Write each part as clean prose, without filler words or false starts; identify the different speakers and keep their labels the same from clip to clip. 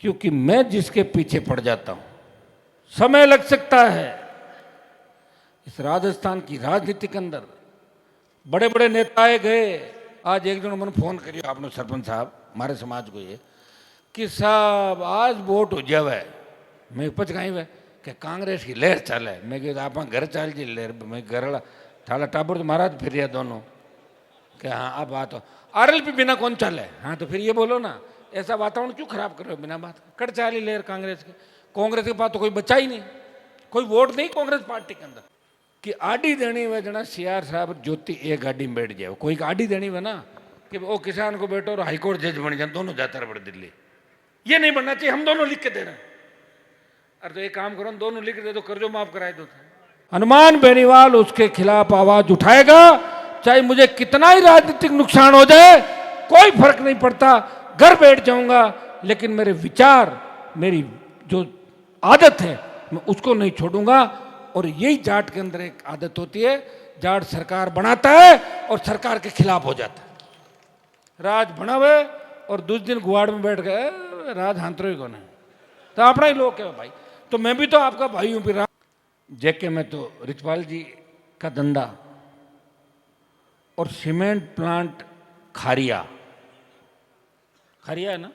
Speaker 1: क्योंकि मैं जिसके पीछे पड़ जाता हूं, समय लग सकता है। इस राजस्थान की राजनीति के अंदर बड़े बड़े नेताए गए। आज एक जन मैंने फोन करियो आपने सरपंच साहब हमारे समाज को ये कि साहब आज वोट हो जावे, मैं पचकाई वे कि कांग्रेस की लहर चाले। मैं कह आप घर चाल जी लहर, मैं घर थाला टाबर तो महाराज फिर दोनों कि हाँ अब बात हो आरएलपी बिना कौन चाले। हाँ तो फिर ये बोलो ना, ऐसा वातावरण क्यों खराब कर रहे हो बिना बात कट चाली लहर कांग्रेस के। कांग्रेस के पास तो कोई बचा ही नहीं, कोई वोट नहीं कांग्रेस पार्टी के अंदर। कि आड़ी देनी हुए जना सीआर साहब ज्योति एक गाड़ी में बैठ जाए, कोई आड़ी देनी हुए ना कि वो किसान को बैठो और हाईकोर्ट जज बन जाए, दोनों जाता रहे बड़े दिल्ली। ये नहीं बनना चाहिए, हम दोनों लिख के दे रहे हैं। अरे तो एक काम करो दोनों लिख दे दो, कर्जो माफ कराए दो। हनुमान बेनीवाल उसके खिलाफ आवाज उठाएगा, चाहे मुझे कितना ही राजनीतिक नुकसान हो जाए कोई फर्क नहीं पड़ता, घर बैठ जाऊंगा, लेकिन मेरे विचार मेरी जो आदत है मैं उसको नहीं छोड़ूंगा। और यही जाट के अंदर एक आदत होती है, जाट सरकार बनाता है और सरकार के खिलाफ हो जाता है। राज बना हुए और दूसरे दिन गुआड़ में बैठ गए, राज हांतरो ही कौन है, तो अपना ही लोग है भाई। तो मैं भी तो आपका भाई हूं। फिर जेके में तो रिचपाल जी का धंधा और सीमेंट प्लांट खारिया है ना,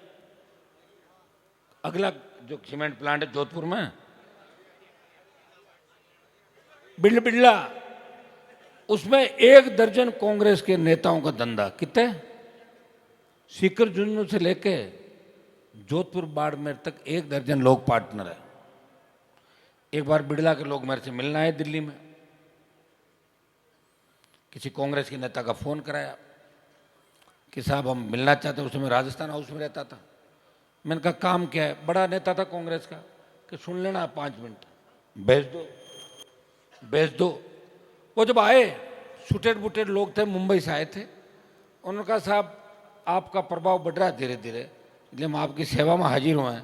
Speaker 1: अगला जो सीमेंट प्लांट है जोधपुर में बिड़ला, उसमें 1 दर्जन कांग्रेस के नेताओं का धंधा। कितने सीकर जुन्नू से लेके जोधपुर बाड़मेर तक 1 दर्जन लोग पार्टनर है। एक बार बिड़ला के लोग मेरे से मिलना आए दिल्ली में, किसी कांग्रेस के नेता का फोन कराया कि साहब हम मिलना चाहते हैं। उस समय राजस्थान हाउस में रहता था। मैंने कहा काम क्या है, बड़ा नेता था कांग्रेस का, कि सुन लेना 5 मिनट भेज दो। वो जब आए सुटेड बुटेड लोग थे, मुंबई से आए थे। उन्होंने कहा साहब आपका प्रभाव बढ़ रहा है धीरे धीरे, इसलिए हम आपकी सेवा में हाजिर हुए हैं,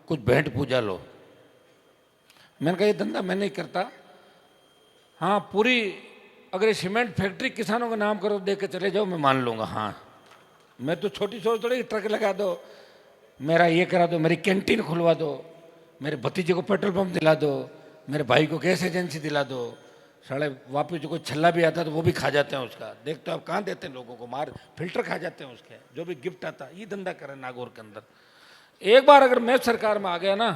Speaker 1: कुछ भेंट पूजा लो। मैंने कहा ये धंधा मैं नहीं करता। हाँ पूरी अगर ये सीमेंट फैक्ट्री किसानों का नाम करो दे के चले जाओ मैं मान लूँगा। हाँ मैं तो छोटी सोच थोड़ी ट्रक लगा दो, मेरा ये करा दो, मेरी कैंटीन खुलवा दो, मेरे भतीजे को पेट्रोल पंप दिला दो, मेरे भाई को गैस एजेंसी दिला दो। साढ़े वापिस जो कोई छल्ला भी आता है तो वो भी खा जाते हैं उसका। देखते हो आप कहाँ देते हैं लोगों को, मार फिल्टर खा जाते हैं उसके, जो भी गिफ्ट आता है। ये धंधा करें नागौर के अंदर। एक बार अगर मैं सरकार में आ गया ना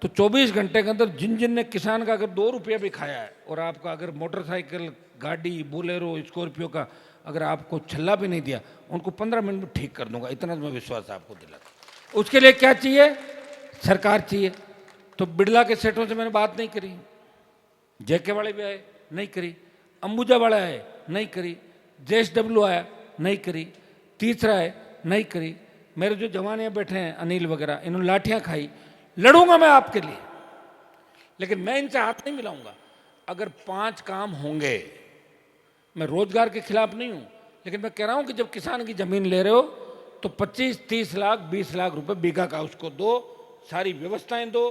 Speaker 1: तो 24 घंटे के अंदर जिन ने किसान का अगर 2 रुपया भी खाया है, और आपका अगर मोटरसाइकिल गाड़ी बोलेरो स्कॉर्पियो का अगर आपको छल्ला भी नहीं दिया, उनको 15 मिनट में ठीक कर दूंगा। इतना मैं विश्वास आपको दिलाता। उसके लिए क्या चाहिए, सरकार चाहिए। तो बिड़ला के सेठों से मैंने बात नहीं करी, जेके वाले भी आए नहीं करी, अंबुजा वाला आए नहीं करी, JSW आया नहीं करी, तीसरा है नहीं करी। मेरे जो जवान यहाँ बैठे हैं अनिल वगैरह, इन्होंने लाठियां खाई। लड़ूंगा मैं आपके लिए, लेकिन मैं इनसे हाथ नहीं मिलाऊंगा। अगर 5 काम होंगे, मैं रोजगार के खिलाफ नहीं हूं, लेकिन मैं कह रहा हूं कि जब किसान की जमीन ले रहे हो तो 25-30 लाख 20 लाख रुपए बीघा का उसको दो, सारी व्यवस्थाएं दो,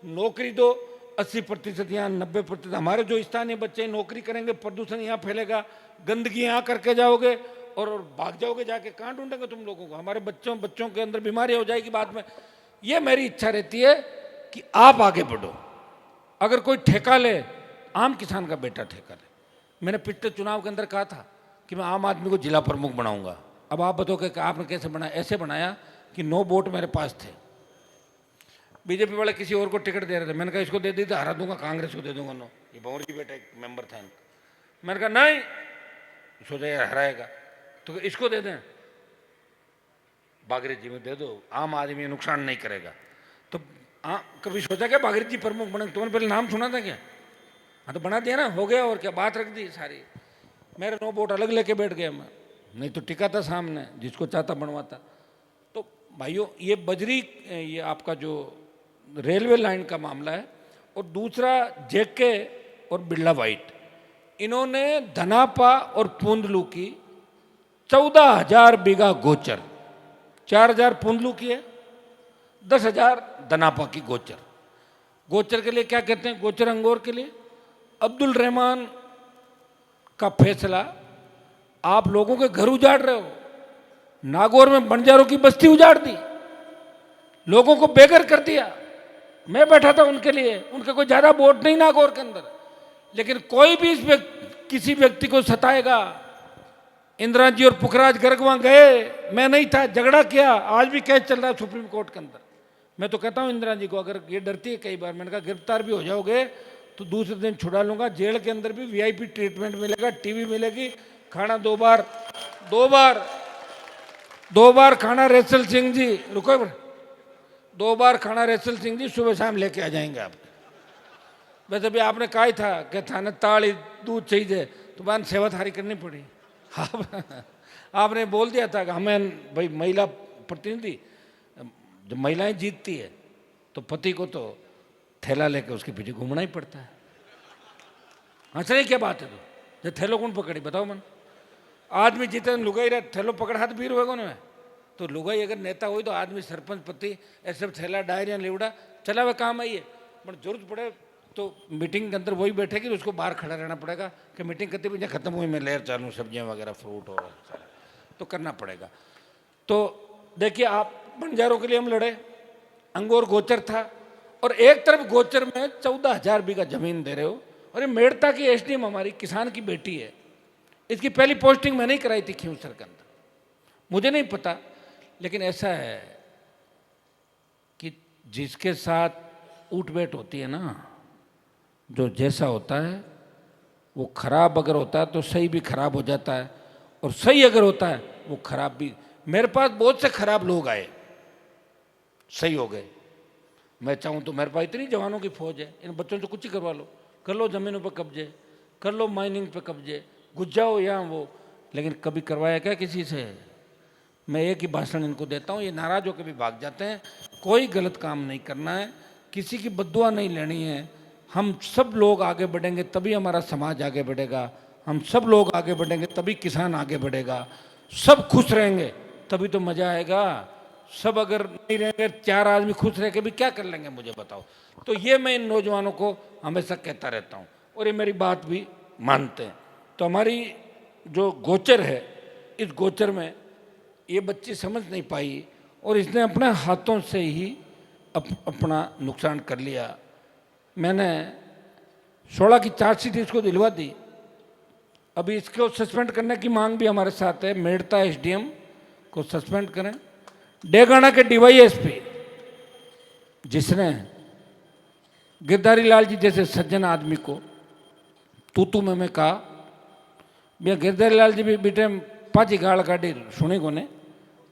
Speaker 1: नौकरी दो। 80% यहाँ 90% हमारे जो स्थानीय बच्चे नौकरी करेंगे, प्रदूषण यहाँ फैलेगा, गंदगी यहाँ करके जाओगे और भाग जाओगे, जाके कहाँ ढूंढेंगे तुम लोगों को। हमारे बच्चों के अंदर बीमारी हो जाएगी बाद में। ये मेरी इच्छा रहती है कि आप आगे बढ़ो। अगर कोई ठेका ले, आम किसान का बेटा ठेका ले। मैंने पिछले चुनाव के अंदर कहा था कि मैं आम आदमी को जिला प्रमुख बनाऊंगा। अब आप बताओ कि आपने कैसे बनाया? ऐसे बनाया कि 9 वोट मेरे पास थे, बीजेपी वाले किसी और को टिकट दे रहे थे। मैंने कहा इसको दे दी तो हरा दूंगा, कांग्रेस को दे दूंगा। नो, ये भंवर जी बेटा एक मेंबर था इनका। मैंने कहा नहीं, सोचा यार हराएगा तो इसको दे दें, बागरे जी में दे दो, आम आदमी नुकसान नहीं करेगा। तो कभी सोचा क्या बागरे जी प्रमुख बने? तुमने पहले नाम सुना था क्या? हाँ तो बना दिया ना, हो गया। और क्या बात रख दी सारी। मेरे 9 वोट अलग लेके बैठ गया मैं, नहीं तो टिका था सामने, जिसको चाहता बनवाता। तो भाइयों ये बजरी, ये आपका जो रेलवे लाइन का मामला है, और दूसरा जेके और बिड़ला वाइट, इन्होंने धनापा और पूंदलू की 14,000 बीघा गोचर, 4,000 पूंदलू की है, 10,000 धनापा की गोचर। गोचर के लिए क्या कहते हैं? गोचर अंगोर के लिए अब्दुल रहमान का फैसला, आप लोगों के घर उजाड़ रहे हो, नागौर में बंजारों की बस्ती उजाड़ दी, लोगों को बेघर कर दिया। मैं बैठा था उनके लिए, उनका कोई ज़्यादा वोट नहीं नागौर के अंदर, लेकिन कोई भी किसी व्यक्ति को सताएगा। इंदिरा जी और पुखराज गर्ग वहाँ गए, मैं नहीं था, झगड़ा किया, आज भी केस चल रहा है सुप्रीम कोर्ट के अंदर। मैं तो कहता हूँ इंदिरा जी को, अगर ये डरती है कई बार, मैंने कहा गिरफ्तार भी हो जाओगे तो दूसरे दिन छुड़ा लूंगा, जेल के अंदर भी वीआईपी ट्रीटमेंट मिलेगा, टीवी मिलेगी, खाना दो बार खाना रेसल सिंह जी, रुको, 2 बार खाना रेसल सिंह जी सुबह शाम लेके आ जाएंगे आप। वैसे भी आपने कहा ही था कि थाने ताड़ी दूध चाहिए, तो बान सेवा थारी करनी पड़ी। आपने बोल दिया था कि हमें भाई महिला प्रतिनिधि, जब महिलाएं जीतती है तो पति को तो थैला लेके उसके पीछे घूमना ही पड़ता है। हंस रही क्या बात है? तो जो थैलो कौन पकड़ी बताओ मन? आदमी जीते लुगाई रहे, थैलो पकड़ हाथ पीर हुए कौन? तो लुगाई अगर नेता हुई तो आदमी सरपंच पति ऐसे थैला डायरिया लेवड़ा चला हुआ काम आइए, पर जरूरत पड़े तो मीटिंग के अंदर वही बैठेगी तो उसको बाहर खड़ा रहना पड़ेगा कि मीटिंग करते भी खत्म हुई, मैं लेयर चालू, सब्जियां वगैरह फ्रूट और तो करना पड़ेगा। तो देखिए, आप बंजारों के लिए हम लड़े, अंगोर गोचर था, और एक तरफ गोचर में 14,000 बीघा जमीन दे रहे हो, और ये मेड़ता की एसडीएम हमारी किसान की बेटी है, इसकी पहली पोस्टिंग मैंने ही कराई थी खींवसर के अंदर, मुझे नहीं पता, लेकिन ऐसा है कि जिसके साथ उठ बैठ होती है ना, जो जैसा होता है वो खराब अगर होता है तो सही भी खराब हो जाता है, और सही अगर होता है वो खराब भी। मेरे पास बहुत से खराब लोग आए, सही हो गए। मैं चाहूँ तो मेरे पास इतनी जवानों की फौज है, इन बच्चों से कुछ ही करवा लो, कर लो जमीनों पर कब्जे, कर लो माइनिंग पे कब्जे, घुस जाओ यहाँ वो, लेकिन कभी करवाया क्या किसी से? मैं एक ही भाषण इनको देता हूँ, ये नाराज होकर भी भाग जाते हैं। कोई गलत काम नहीं करना है, किसी की बद्दुआ नहीं लेनी है। हम सब लोग आगे बढ़ेंगे तभी हमारा समाज आगे बढ़ेगा, हम सब लोग आगे बढ़ेंगे तभी किसान आगे बढ़ेगा, सब खुश रहेंगे तभी तो मजा आएगा। सब अगर नहीं रहेंगे, 4 आदमी खुश रह के भी क्या कर लेंगे मुझे बताओ? तो ये मैं इन नौजवानों को हमेशा कहता रहता हूँ, और ये मेरी बात भी मानते हैं। तो हमारी जो गोचर है, इस गोचर में ये बच्ची समझ नहीं पाई, और इसने अपने हाथों से ही अपना नुकसान कर लिया। मैंने 16 की चार्जशीट इसको दिलवा दी, अभी इसको सस्पेंड करने की मांग भी हमारे साथ है। मेड़ता एसडीएम को सस्पेंड करें। डेगाना के डीवाईएसपी जिसने गिरधारी लाल जी जैसे सज्जन आदमी को तू में कहा, भैया गिरधारी लाल जी भी बेटे पाँच गाड़ काटी सुनी को ने,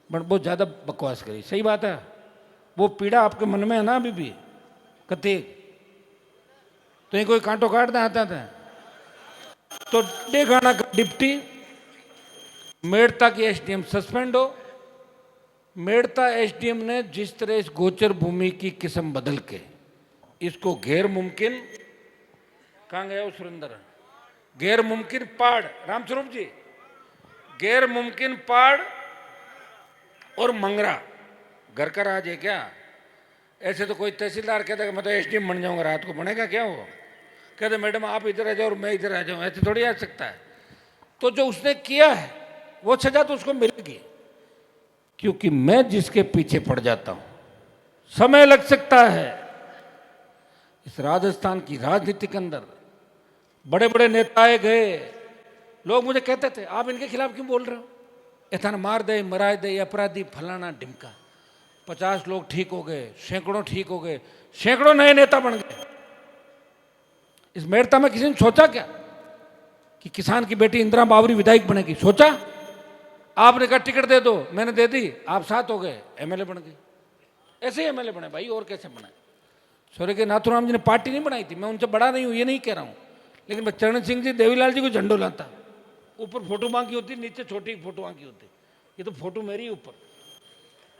Speaker 1: बट बहुत ज़्यादा बकवास करी। सही बात है, वो पीड़ा आपके मन में है ना अभी भी कति, तो ये कोई कांटो काटना आता था। तो डेगाना का डिप्टी मेड़ता की एसडीएम सस्पेंड हो। मेड़ता एसडीएम ने जिस तरह इस गोचर भूमि की किस्म बदल के इसको गैर मुमकिन, कहाँ गया वो सुरेंद्र, गैर मुमकिन पहाड़, रामस्वरूप जी, गैर मुमकिन पहाड़ और मंगरा घर का राज है क्या? ऐसे तो कोई तहसीलदार कहता है मैं तो एसडीएम बन जाऊंगा, रात को बनेगा क्या? वो कहते मैडम आप इधर आ जाओ और मैं इधर आ जाऊं, ऐसे थोड़ी आ सकता है। तो जो उसने किया है वो सजा तो उसको मिलेगी, क्योंकि मैं जिसके पीछे पड़ जाता हूं, समय लग सकता है। इस राजस्थान की राजनीति के अंदर बड़े बड़े नेता आए गए, लोग मुझे कहते थे आप इनके खिलाफ क्यों बोल रहे हो, इतना मार दे मरा दे, अपराधी फलाना ढिमका। 50 लोग ठीक हो गए, सैकड़ों ठीक हो गए, सैकड़ों नए नेता बन गए। इस मेड़ता में किसी ने सोचा क्या कि किसान की बेटी इंदिरा बावरी विधायक बनेगी? सोचा? आपने कहा टिकट दे दो, मैंने दे दी, आप साथ हो गए, एमएलए बन गए। ऐसे ही एमएलए बने भाई, और कैसे बने? स्वर्गीय नाथूराम जी ने पार्टी नहीं बनाई थी, मैं उनसे बड़ा नहीं हूं ये नहीं कह रहा हूं, लेकिन मैं चरण सिंह जी देवीलाल जी को झंडो लाता, ऊपर फोटो बांकी होती, नीचे छोटी फोटो बांकी होती। ये तो फोटो मेरी ऊपर,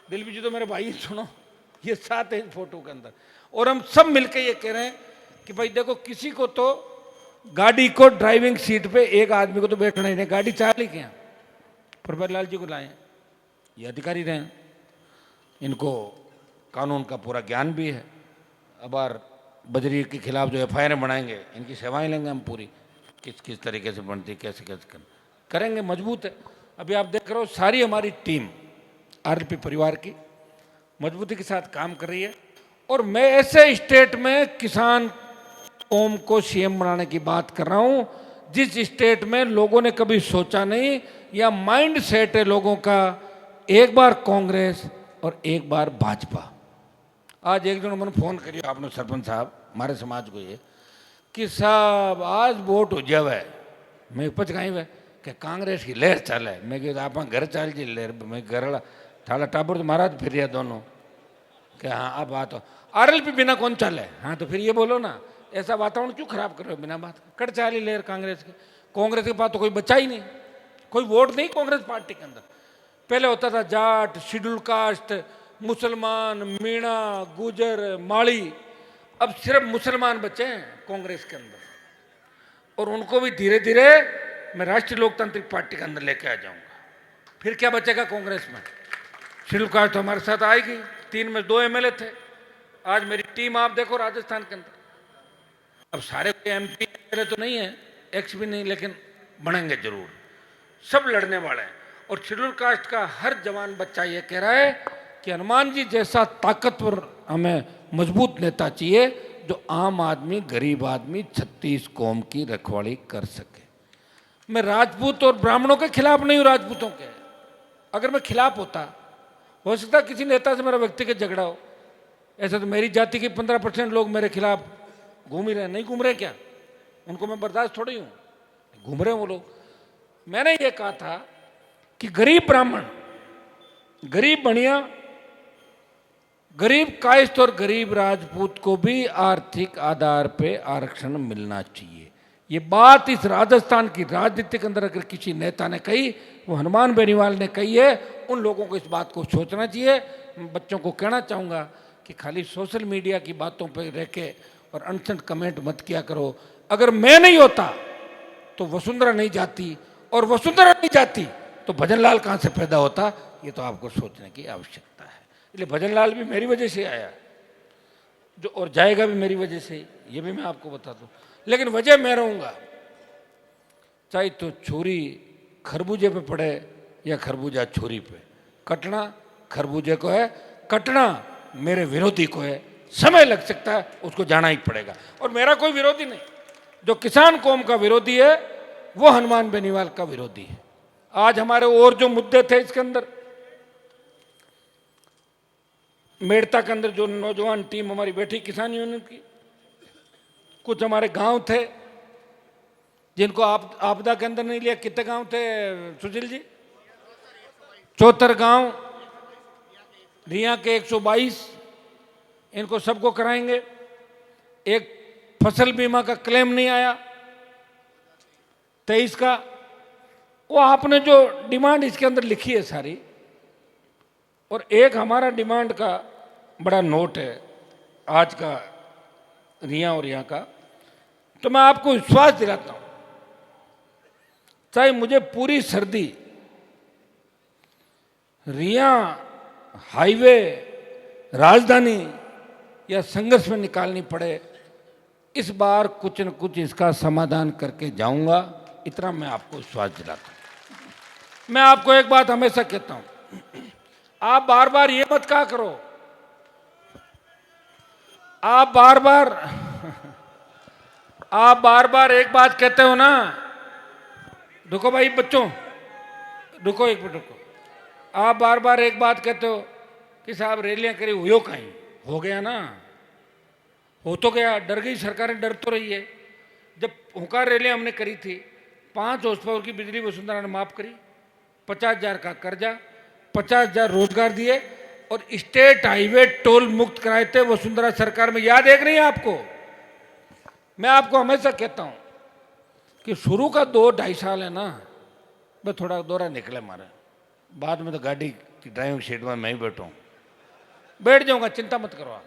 Speaker 1: दिलवी जी तो मेरे भाई, सुनो ये साथ है इस फोटो के अंदर। और हम सब मिलकर ये कह रहे हैं कि भाई देखो, किसी को तो गाड़ी को ड्राइविंग सीट पे एक आदमी को तो बैठना ही नहीं, गाड़ी चाल ही क्या। प्रभर लाल जी को लाए, ये अधिकारी रहे, इनको कानून का पूरा ज्ञान भी है। अब बार बजरी के खिलाफ जो एफआईआर बनाएंगे, इनकी सेवाएं लेंगे हम पूरी, किस किस तरीके से बनती, कैसे कैसे करेंगे, मजबूत है। अभी आप देख रहे हो सारी हमारी टीम आरएलपी परिवार की मजबूती के साथ काम कर रही है। और मैं ऐसे स्टेट में किसान कौम को सीएम बनाने की बात कर रहा हूं जिस स्टेट में लोगों ने कभी सोचा नहीं, या माइंड सेट है लोगों का, एक बार कांग्रेस और एक बार भाजपा। आज एक जन मैंने फोन करियो आपने सरपंच साहब हमारे समाज को ये कि साहब आज वोट हो जावे, मैं उपज कहीं वे कि कांग्रेस की लहर चाले। मैं कह आप घर चाल जी लहर, मैं घर थाला टाबर तो महाराज फिर या दोनों कि हाँ अब बात हो आरएलपी बिना कौन चाले। हाँ तो फिर ये बोलो ना, ऐसा वातावरण क्यों खराब कर रहे हो बिना बात कट चाली लहर कांग्रेस के। कांग्रेस के पास तो कोई बच्चा ही नहीं, कोई वोट नहीं कांग्रेस पार्टी के अंदर। पहले होता था जाट, शेड्यूल कास्ट, मुसलमान, मीणा, गुजर, माड़ी, अब सिर्फ मुसलमान बचे हैं कांग्रेस के अंदर। और उनको भी धीरे धीरे मैं राष्ट्रीय लोकतांत्रिक पार्टी के अंदर लेके आ जाऊंगा। फिर क्या बचेगा कांग्रेस में? शेड्यूल कास्ट तो हमारे साथ आएगी, 3 में 2 एमएलए थे। आज मेरी टीम आप देखो राजस्थान के अंदर, अब सारे एमपी एमएलए तो नहीं है, एक्स भी नहीं, लेकिन बनेंगे जरूर, सब लड़ने वाले हैं। और शेड्यूल कास्ट का हर जवान बच्चा ये कह रहा है कि हनुमान जी जैसा ताकतवर हमें मजबूत नेता चाहिए जो आम आदमी, गरीब आदमी 36 कौम की रखवाली कर सके। मैं राजपूत और ब्राह्मणों के खिलाफ नहीं हूं, राजपूतों के। अगर मैं खिलाफ होता, हो सकता किसी नेता से मेरा व्यक्तिगत झगड़ा हो, ऐसा तो मेरी जाति के 15% लोग मेरे खिलाफ घूम ही रहे, नहीं घूम रहे क्या? उनको मैं बर्दाश्त थोड़ी हूं, घूम रहे हैं वो लोग। मैंने ये कहा था कि गरीब ब्राह्मण, गरीब बनिया, गरीब कायस्थ और गरीब राजपूत को भी आर्थिक आधार पे आरक्षण मिलना चाहिए। ये बात इस राजस्थान की राजनीति के अंदर अगर किसी नेता ने कही, वो हनुमान बेनीवाल ने कही है। उन लोगों को इस बात को सोचना चाहिए। बच्चों को कहना चाहूँगा कि खाली सोशल मीडिया की बातों पर रह के और अनसंट कमेंट मत किया करो। अगर मैं नहीं होता तो वसुंधरा नहीं जाती, और वसुंधरा नहीं जाती तो भजनलाल कहाँ से पैदा होता, ये तो आपको सोचने की आवश्यकता है। इसलिए भजनलाल भी मेरी वजह से आया जो, और जाएगा भी मेरी वजह से, ये भी मैं आपको बता दूं। लेकिन वजह मैं रहूंगा, चाहे तो छुरी खरबूजे पे पड़े या खरबूजा छुरी पे, कटना खरबूजे को है, कटना मेरे विरोधी को है। समय लग सकता है, उसको जाना ही पड़ेगा। और मेरा कोई विरोधी नहीं, जो किसान कौम का विरोधी है वो हनुमान बेनीवाल का विरोधी है। आज हमारे और जो मुद्दे थे इसके अंदर, मेड़ता के अंदर जो नौजवान टीम हमारी बैठी किसान यूनियन की, कुछ हमारे गांव थे जिनको आपदा के अंदर नहीं लिया। कितने गांव थे सुशील जी? 74 गांव, रिया के 122, इनको सबको कराएंगे। एक फसल बीमा का क्लेम नहीं आया 23 का, वो आपने जो डिमांड इसके अंदर लिखी है सारी, और एक हमारा डिमांड का बड़ा नोट है आज का रिया और यहाँ का। तो मैं आपको विश्वास दिलाता हूं, चाहे मुझे पूरी सर्दी रिया हाईवे, राजधानी या संघर्ष में निकालनी पड़े, इस बार कुछ न कुछ इसका समाधान करके जाऊंगा, इतना मैं आपको विश्वास दिलाता हूं। मैं आपको एक बात हमेशा कहता हूं, आप बार बार ये मत कहा करो, आप बार बार एक बात कहते हो ना। रुको भाई बच्चों, रुको एक मिनट रुको। आप बार बार एक बात कहते हो कि साहब रैलियां करी, हुई कहीं, हो गया ना, हो तो गया, डर गई सरकारें, डर तो रही है। जब हुंकार रैलियां हमने करी थी, 5 हॉर्स पावर की बिजली वसुंधरा ने माफ करी, 50,000 का कर्जा, 50,000 रोजगार दिए, और स्टेट हाईवे टोल मुक्त कराए थे वसुंधरा सरकार में। याद है कि नहीं आपको? मैं आपको हमेशा कहता हूं कि शुरू का 2-2.5 साल है ना, मैं थोड़ा दौरा निकले मारे, बाद में तो गाड़ी की ड्राइविंग सीट में मैं ही बैठ जाऊंगा, चिंता मत करो आप,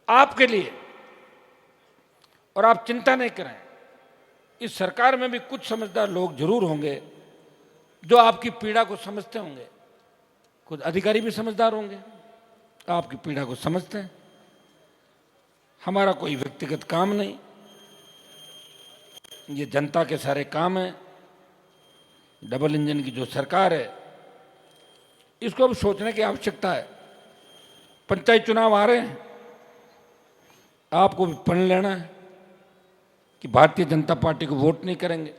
Speaker 1: आपके लिए। और आप चिंता नहीं करें, इस सरकार में भी कुछ समझदार लोग जरूर होंगे जो आपकी पीड़ा को समझते होंगे। कुछ अधिकारी भी समझदार होंगे, आपकी पीड़ा को समझते हैं। हमारा कोई व्यक्तिगत काम नहीं, ये जनता के सारे काम हैं। डबल इंजन की जो सरकार है, इसको अब सोचने की आवश्यकता है पंचायत चुनाव आ रहे हैं, आपको भी पढ़ लेना है कि भारतीय जनता पार्टी को वोट नहीं करेंगे।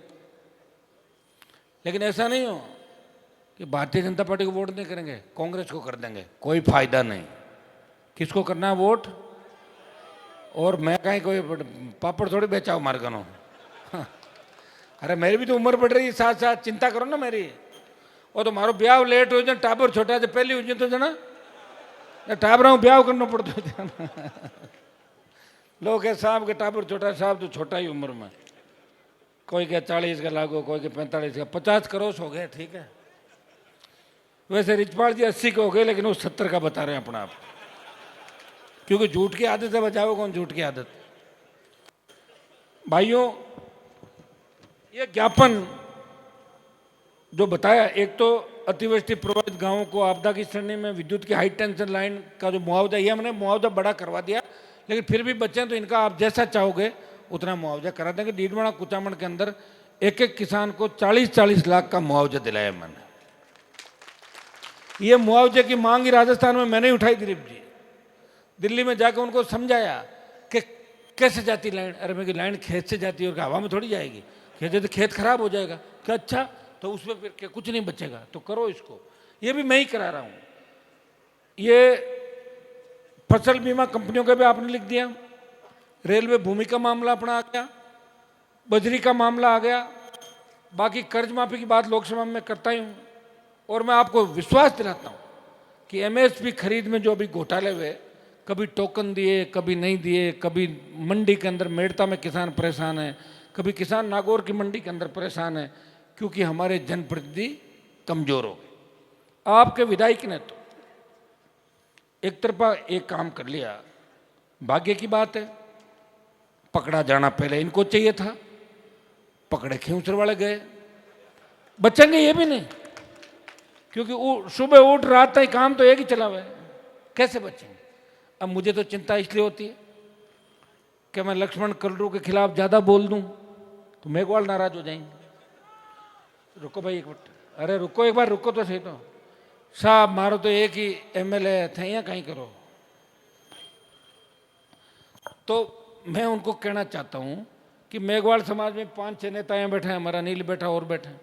Speaker 1: लेकिन ऐसा नहीं हो कि भारतीय जनता पार्टी को वोट नहीं करेंगे, कांग्रेस को कर देंगे, कोई फायदा नहीं। किसको करना है वोट? और मैं कहीं कोई पापड़ थोड़ी बेचा हूँ मार्गनो। अरे मेरी भी तो उम्र बढ़ रही है, साथ साथ चिंता करो ना मेरी। और तो मारो ब्याह लेट हो जाए, टाबर छोटा से पहली हो जाए तो जना टाबरा ब्याह करना पड़ता है। लोग है साहब के टाबर छोटा, साहब तो छोटा ही उम्र में, कोई के 40 का लागू, कोई के 45 का, 50 करोड़ हो गए, ठीक है। वैसे रिचपाल जी 80 के हो गए, लेकिन वो 70 का बता रहे हैं अपना आप, क्योंकि झूठ की आदत है। बचाओ कौन झूठ की आदत? भाइयों, ये ज्ञापन जो बताया, एक तो अतिवृष्टि प्रभावित गांवों को आपदा की श्रेणी में विद्युत की हाई टेंशन लाइन का जो मुआवजा, ये हमने मुआवजा बड़ा करवा दिया, लेकिन फिर भी बच्चे तो इनका आप जैसा चाहोगे उतना मुआवजा करा देंगे। डीडवाना कुचामन के अंदर एक एक किसान को 40-40 लाख का मुआवजा दिलाया मैंने। ये मुआवजे की मांग ही राजस्थान में मैंने उठाई दिलीप जी, दिल्ली में जाकर उनको समझाया कि कैसे जाती लाइन। अरे मेरी लाइन खेत से जाती है और हवा में थोड़ी जाएगी, खेत तो खेत खराब हो जाएगा। क्या अच्छा, तो उसमें फिर क्या कुछ नहीं बचेगा, तो करो इसको। ये भी मैं ही करा रहा हूँ। ये फसल बीमा कंपनियों का भी आपने लिख दिया, रेलवे भूमि का मामला अपना आ गया, बजरी का मामला आ गया, बाकी कर्ज माफी की बात लोकसभा में करता ही हूँ। और मैं आपको विश्वास दिलाता हूँ कि एमएसपी खरीद में जो अभी घोटाले हुए, कभी टोकन दिए, कभी नहीं दिए, कभी मंडी के अंदर मेड़ता में किसान परेशान है, कभी किसान नागौर की मंडी के अंदर परेशान है, क्योंकि हमारे जनप्रतिनिधि कमजोर हो गए। आपके विधायक ने तो एक तरफा एक काम कर लिया, भाग्य की बात है, पकड़ा जाना पहले इनको चाहिए था, पकड़े खेमसर वाले गए। बचेंगे ये भी नहीं, क्योंकि सुबह उठ रात तक काम तो एक ही चला हुआ है, कैसे बचेंगे? अब मुझे तो चिंता इसलिए होती है कि मैं लक्ष्मण कलरू के खिलाफ ज़्यादा बोल दूं तो मेघवाल नाराज हो जाएंगे। रुको भाई एक मिनट, अरे रुको एक बार, रुको तो सही। तो साहब मारो तो एक ही एमएलए थे, या कहीं करो। तो मैं उनको कहना चाहता हूं कि मेघवाल समाज में 5-6 नेता बैठे हैं, हमारा नील बैठा और बैठे हैं।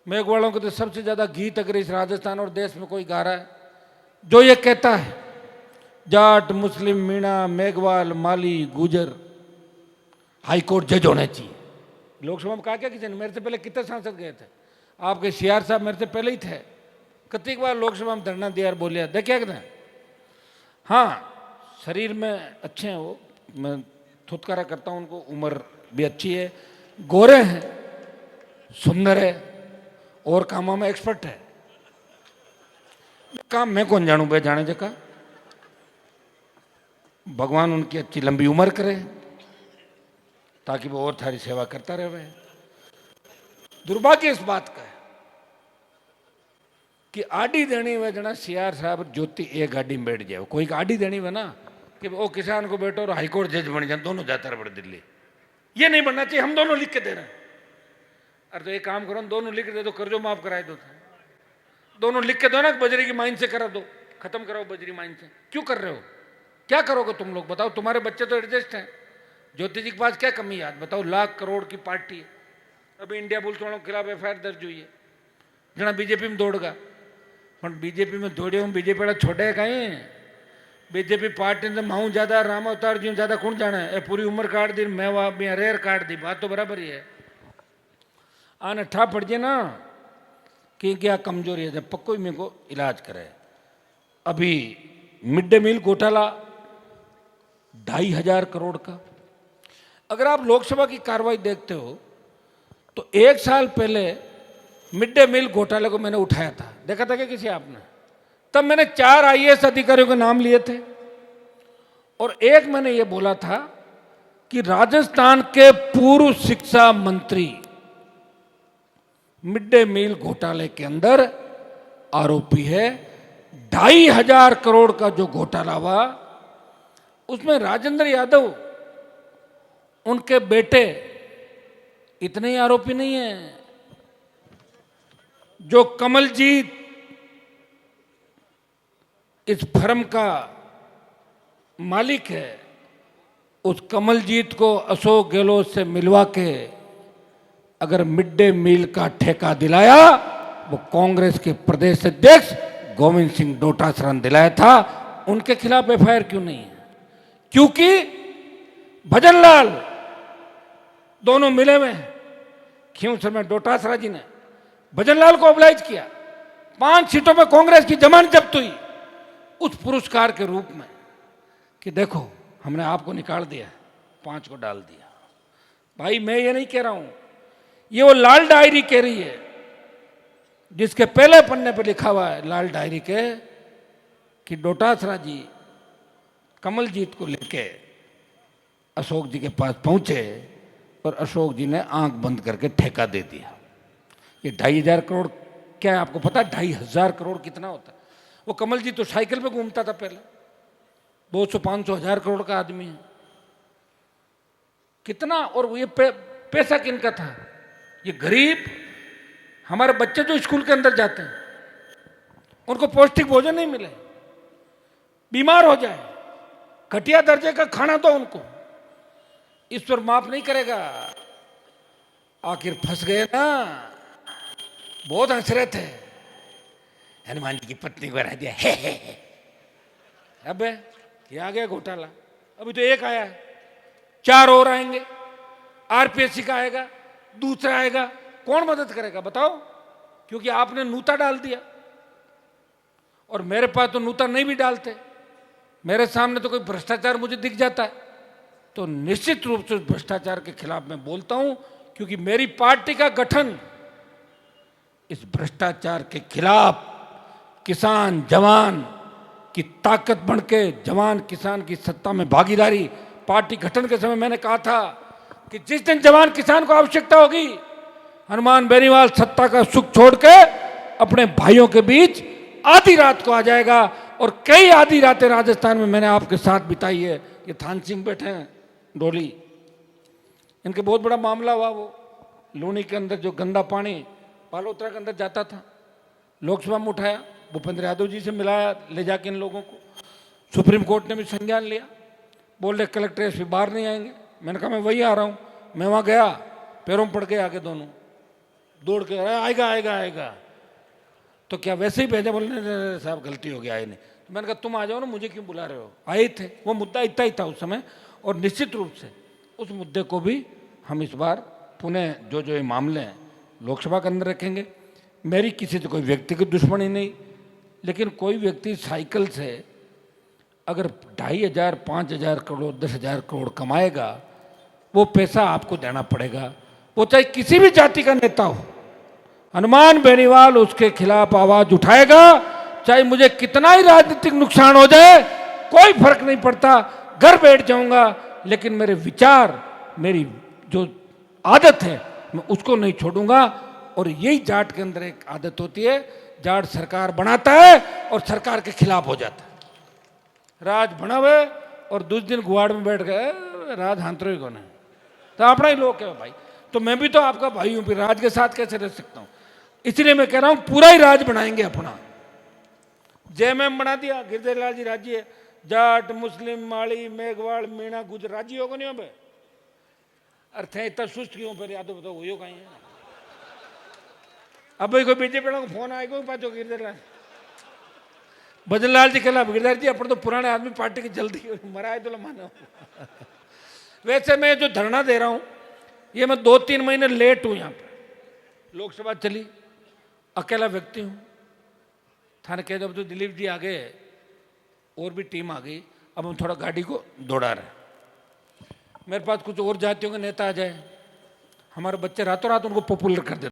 Speaker 1: मेघवालों को तो सबसे ज्यादा गीत अगर इस राजस्थान और देश में कोई गा रहा है, जो ये कहता है जाट मुस्लिम मीणा मेघवाल माली गुजर हाईकोर्ट जज होने चाहिए। लोकसभा में कहा क्या किसी ने? मेरे से पहले कितने सांसद गए थे? आपके सीआर साहब मेरे से पहले ही थे, कितनी बार लोकसभा में धरना दिया और बोलिया, देखिए कि नहीं? हाँ, शरीर में अच्छे हैं वो, मैं थुतकारा करता हूँ उनको, उम्र भी अच्छी है, गोरे हैं, सुंदर है और कामों में एक्सपर्ट है। काम मैं कौन जानू भाई, जाने जगह भगवान उनकी अच्छी लंबी उम्र करे ताकि वो और थारी सेवा करता रहे। दुर्भाग्य इस बात का है कि आड़ी देनी हुए जना सीआर साहब ज्योति एक गाड़ी में बैठ जाए, कोई आड़ी देनी हुए ना कि वो किसान को बैठो और हाईकोर्ट जज बन जाए, दोनों जाता रहे बड़े दिल्ली। ये नहीं बनना चाहिए, हम दोनों लिख के दे रहे हैं। अरे तो एक काम करो, दोनों लिख दे दो, कर्जो माफ कराए दो, दोनों लिख के दो ना, बजरी की माइन से करा दो, खत्म कराओ बजरी माइन से। क्यों कर रहे हो? क्या करोगे तुम लोग बताओ? तुम्हारे बच्चे तो एडजस्ट हैं, ज्योति जी के पास क्या कमी याद बताओ? लाख करोड़ की पार्टी है, अभी इंडिया पुलिस वालों के खिलाफ एफआईआर दर्ज हुई है, जना बीजेपी में दौड़गा, पर बीजेपी में दौड़े हूँ, बीजेपी वाला छोड़े कहीं? बीजेपी पार्टी ने माऊ ज्यादा राम अवतार जी ज्यादा कौन जाना है? पूरी उम्र काट दी, मैं वहां रेयर काट दी, बात तो बराबर ही है। आने ठा पड़ जाए ना कि क्या कमजोरी है, जब पक्को ही मेरे को इलाज करे। अभी मिड डे मील घोटाला 2,500 करोड़ का, अगर आप लोकसभा की कार्रवाई देखते हो तो 1 साल पहले मिड डे मील घोटाले को मैंने उठाया था, देखा था क्या किसी आपने? तब मैंने 4 आईएएस अधिकारियों के नाम लिए थे और एक मैंने ये बोला था कि राजस्थान के पूर्व शिक्षा मंत्री मिड डे मील घोटाले के अंदर आरोपी है। 2,500 करोड़ का जो घोटाला हुआ उसमें राजेंद्र यादव, उनके बेटे इतने ही आरोपी नहीं है, जो कमलजीत इस फर्म का मालिक है, उस कमलजीत को अशोक गहलोत से मिलवा के अगर मिड डे मील का ठेका दिलाया, वो कांग्रेस के प्रदेश अध्यक्ष गोविंद सिंह डोटासरा ने दिलाया था। उनके खिलाफ एफआईआर क्यों नहीं है? क्योंकि भजनलाल दोनों मिले हुए हैं। खींवसर में डोटासरा जी ने भजनलाल को ऑब्लाइज किया, 5 सीटों पर कांग्रेस की जमानत जब्त हुई उस पुरस्कार के रूप में कि देखो हमने आपको निकाल दिया, 5 को डाल दिया। भाई मैं ये नहीं कह रहा हूं, ये वो लाल डायरी कह रही है जिसके पहले पन्ने पर लिखा हुआ है लाल डायरी के कि डोटासरा जी कमलजीत को लेके अशोक जी के पास पहुंचे और अशोक जी ने आंख बंद करके ठेका दे दिया। ये 2,500 करोड़ क्या है आपको पता? 2,500 करोड़ कितना होता है? वो कमलजीत तो साइकिल पे घूमता था पहले, 200-500 हजार करोड़ का आदमी है कितना। और ये पैसा किनका था? ये गरीब हमारे बच्चे जो स्कूल के अंदर जाते हैं उनको पौष्टिक भोजन नहीं मिले, बीमार हो जाए, घटिया दर्जे का खाना दो उनको, इस पर माफ नहीं करेगा। आखिर फंस गए ना, बहुत हंस रहे थे, हनुमान जी की पत्नी को हरा दिया हे। अबे ये आ गया घोटाला, अभी तो एक आया है, 4 और आएंगे, आरपीएससी का आएगा, दूसरा आएगा, कौन मदद करेगा बताओ? क्योंकि आपने नूता डाल दिया और मेरे पास तो नूता नहीं भी डालते, मेरे सामने तो कोई भ्रष्टाचार मुझे दिख जाता है तो निश्चित रूप से उस भ्रष्टाचार के खिलाफ मैं बोलता हूं, क्योंकि मेरी पार्टी का गठन इस भ्रष्टाचार के खिलाफ किसान जवान की ताकत बन के जवान किसान की सत्ता में भागीदारी। पार्टी गठन के समय मैंने कहा था कि जिस दिन जवान किसान को आवश्यकता होगी, हनुमान बेनीवाल सत्ता का सुख छोड़ के अपने भाइयों के बीच आधी रात को आ जाएगा। और कई आधी रातें राजस्थान में मैंने आपके साथ बिताई है। ये थान सिंह बैठे हैं डोली, इनके बहुत बड़ा मामला हुआ, वो लूनी के अंदर जो गंदा पानी बालोतरा के अंदर जाता था, लोकसभा में उठाया, भूपेंद्र यादव जी से मिलाया ले जाके इन लोगों को, सुप्रीम कोर्ट ने भी संज्ञान लिया, बोल रहे कलेक्टर एसपी बाहर नहीं आएंगे। मैंने कहा मैं वही आ रहा हूँ, मैं वहाँ गया, पैरों में पड़ गए आगे दोनों, दौड़ के आएगा आएगा आएगा, तो क्या वैसे ही भेजा? बोलने साहब गलती हो गया, आए नहीं। तो मैंने कहा तुम आ जाओ ना, मुझे क्यों बुला रहे हो? आए थे, वो मुद्दा इतना ही था उस समय। और निश्चित रूप से उस मुद्दे को भी हम इस बार पुनः जो जो ये मामले हैं लोकसभा के अंदर रखेंगे। मेरी किसी से कोई व्यक्तिगत दुश्मनी नहीं, लेकिन कोई व्यक्ति साइकिल से अगर 2,500, 5,000 करोड़, 10,000 करोड़ कमाएगा, वो पैसा आपको देना पड़ेगा, वो चाहे किसी भी जाति का नेता हो। हनुमान बेनीवाल उसके खिलाफ आवाज उठाएगा, चाहे मुझे कितना ही राजनीतिक नुकसान हो जाए, कोई फर्क नहीं पड़ता, घर बैठ जाऊंगा, लेकिन मेरे विचार, मेरी जो आदत है मैं उसको नहीं छोड़ूंगा। और यही जाट के अंदर एक आदत होती है, जाट सरकार बनाता है और सरकार के खिलाफ हो जाता है। राज बना हुए और दूसरे दिन गुआड़ में बैठ गए, राज हांतरो ही कौन है, तो अपना ही लोग है भाई। तो मैं भी तो आपका भाई हूं, फिर राज के साथ कैसे रह सकता हूं? इसलिए मैं कह रहा हूं पूरा ही राज बनाएंगे अपना। जेएमएम बना दिया, गिरधरलाल जी राज्य है, जाट मुस्लिम माड़ी मेघवाड़ मीणा गुजर राज्य होगा नहीं हो? अर्थ है इतना सुस्त क्यों? फिर याद बताओ वो कहीं है। अब कोई बीजेपी को फोन आएगा पाचो गिरधरलाल भजनलाल जी खिलाफ, गिरधर जी अपन तो पुराने आदमी, पार्टी की जल्दी मराए तो मानो। वैसे मैं जो धरना दे रहा हूं, ये मैं 2-3 महीने लेट हूं। यहाँ पे लोकसभा चली, अकेला व्यक्ति हूं, थाने कह जब तो दिलीप जी आ गए और भी टीम आ गई, अब हम थोड़ा गाड़ी को दौड़ा रहे हैं। मेरे पास कुछ और जातियों के नेता आ जाए, हमारे बच्चे रातों रात उनको पॉपुलर कर देते।